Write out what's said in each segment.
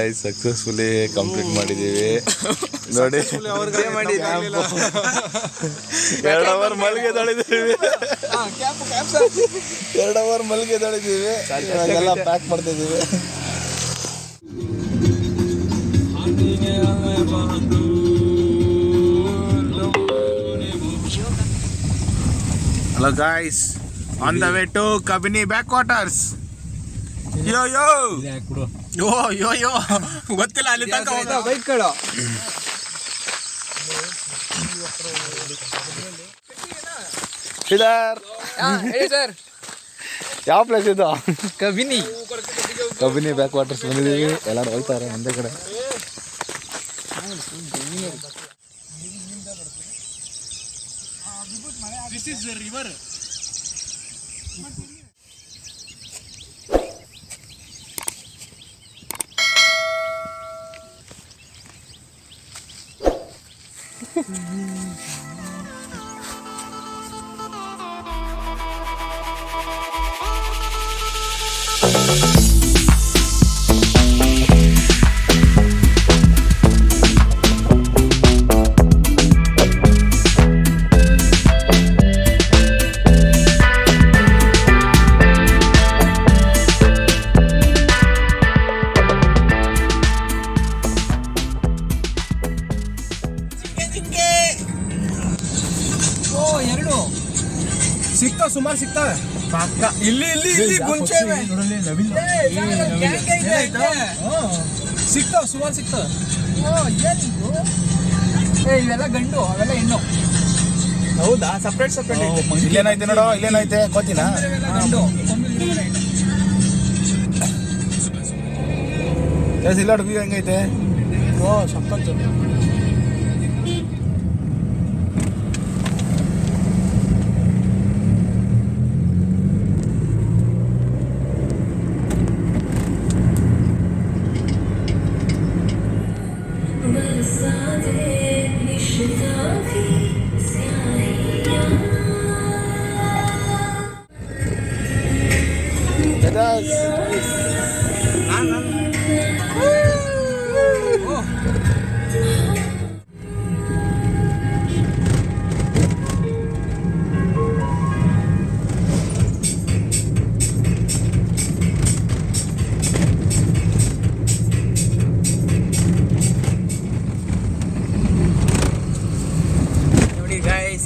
Guys successfully complete ಮಾಡಿದ್ದೀವಿ ನೋಡಿ. 2 hour ಮಲ್ಗೆ ತೊಳಿದ್ದೀವಿ, 2 ಅವರ್ ಮಲ್ಗೆ ತೊಳಿದ್ದೀವಿ, ಎಲ್ಲ ಪ್ಯಾಕ್ ಮಾಡ್ತಿದ್ದೀವಿ. Hello guys, on the way to Kabini backwaters. Yo yo. Yo. ಗೊತ್ತಿಲ್ಲ ಅಲ್ಲಿ ತನಕ ಹೋಗೋ ಬೈಕ್ ಕಡೆ. ಇದರ್. ಹೇಳಿ ಸರ್. ಯಾವ ಪ್ಲೇಸ್ ಇದು? ಕಬಿನಿ ಬ್ಯಾಕ್ವಾಟರ್ಸ್ ಬಂದಿದ್ದೀವಿ. ಎಲ್ಲರೂ ಹೋಗ್ತಾರೆ ಒಂದೇ ಕಡೆ. This is the river. ಸಿಗ್ತಾವ, ಸುಮಾರು ಸಿಗ್ತಾವೆ ಪಕ್ಕ. ಇಲ್ಲಿ ಗುಂಚೆ ಸಿಗ್ತಾವ, ಸುಮಾರು ಸಿಗ್ತಾವೆ. ಇವೆಲ್ಲ ಗಂಡು, ಅವೆಲ್ಲ ಹೆಣ್ಣು. ಹೌದಾ? ಸಪ್ರೇಟ್ ಇಲ್ಲೇನೈತೆ ನೋಡೋ, ಇಲ್ಲೇನೈತೆ ಗೊತ್ತಿನ ಗಂಡು. ಇಲ್ಲ ಹುಡುಗಿ ಹೆಂಗೈತೆ? ಸಪ್ಪತ್ತು.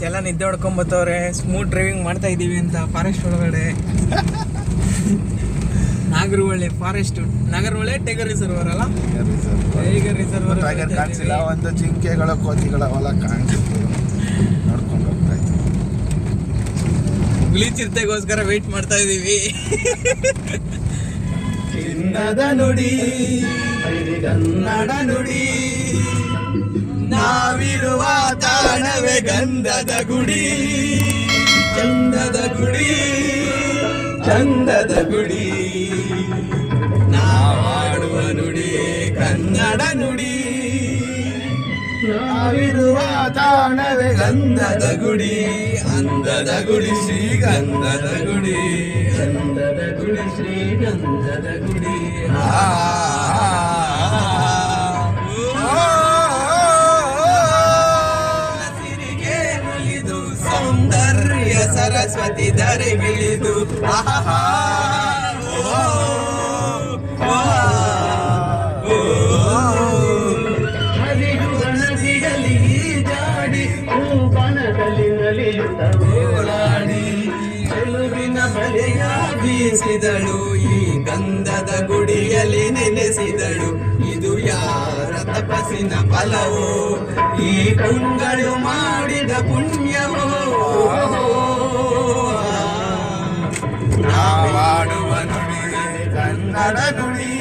ಎಲ್ಲ ನಿದ್ದೆ ಹೊಡ್ಕೊಂಬತ್ತವ್ರೆ. ಸ್ಮೂತ್ ಡ್ರೈವಿಂಗ್ ಮಾಡ್ತಾ ಇದೀವಿ ಅಂತ ಫಾರೆಸ್ಟ್ ಒಳಗಡೆ. ನಾಗರಹೊಳೆ ಫಾರೆಸ್ಟ್, ನಾಗರಹೊಳೆ ಟೈಗರ್ ರಿಸರ್ವರ್ ಅಲ್ಲ? ಟೈಗರ್ ರಿಸರ್ವರ್ ಕಾಣಿಸಿಲ್ಲ. ಒಂದು ಜಿಂಕೆಗಳ ಕೋತಿಗಳ ಹೊಲ ಕಾಣಿಸುತ್ತೆ, ನೋಡ್ಕೊಂಡು ಹೋಗ್ತಾ ಇದ್ದೀವಿ. ಹುಲಿ ಚಿರತೆಗೋಸ್ಕರ ವೇಟ್ ಮಾಡ್ತಾ ಇದೀವಿ. ಚಿನ್ನದ ನುಡಿ ಕನ್ನಡ ನುಡಿ, ನಾವಿರುವ ತಾಣವೇ ಗಂಧದ ಗುಡಿ, ಚಂದದ ಗುಡಿ, ಚಂದದ ಗುಡಿ, ನಾವಾಡುವ ನುಡಿ ಕನ್ನಡ ನುಡಿ, ನಾವಿರುವ ತಾಣವೇ ಗಂಧದ ಗುಡಿ, ಅಂದದ ಗುಡಿ ಶ್ರೀಗಂಧದ ಗುಡಿ, ಚಂದದ ಗುಡಿ ಶ್ರೀಗಂಧದ ಗುಡಿ. ಸರಸ್ವತಿ ಧರೆ ಬಿಳಿದು ನದಿಯಲ್ಲಿ ಜಾಡಿ ಬನದಲ್ಲಿ ನಲಿಯುತ್ತ ಓಡಾಡಿ ಚೆಲುವಿನ ಬಲೆಯ ಬೀಸಿದಳು, ಈ ಗಂಧದ ಗುಡಿಯಲ್ಲಿ ನೆನೆಸಿದಳು. ಇದು ಯಾರ ತಪಸ್ಸಿನ ಫಲವೋ, ಈ ಪುಂಗಳು ಮಾಡಿದ ಪುಣ್ಯವೋ, ನಾವಾಡುವ ನುಡಿ ಕನ್ನಡ ನುಡಿ.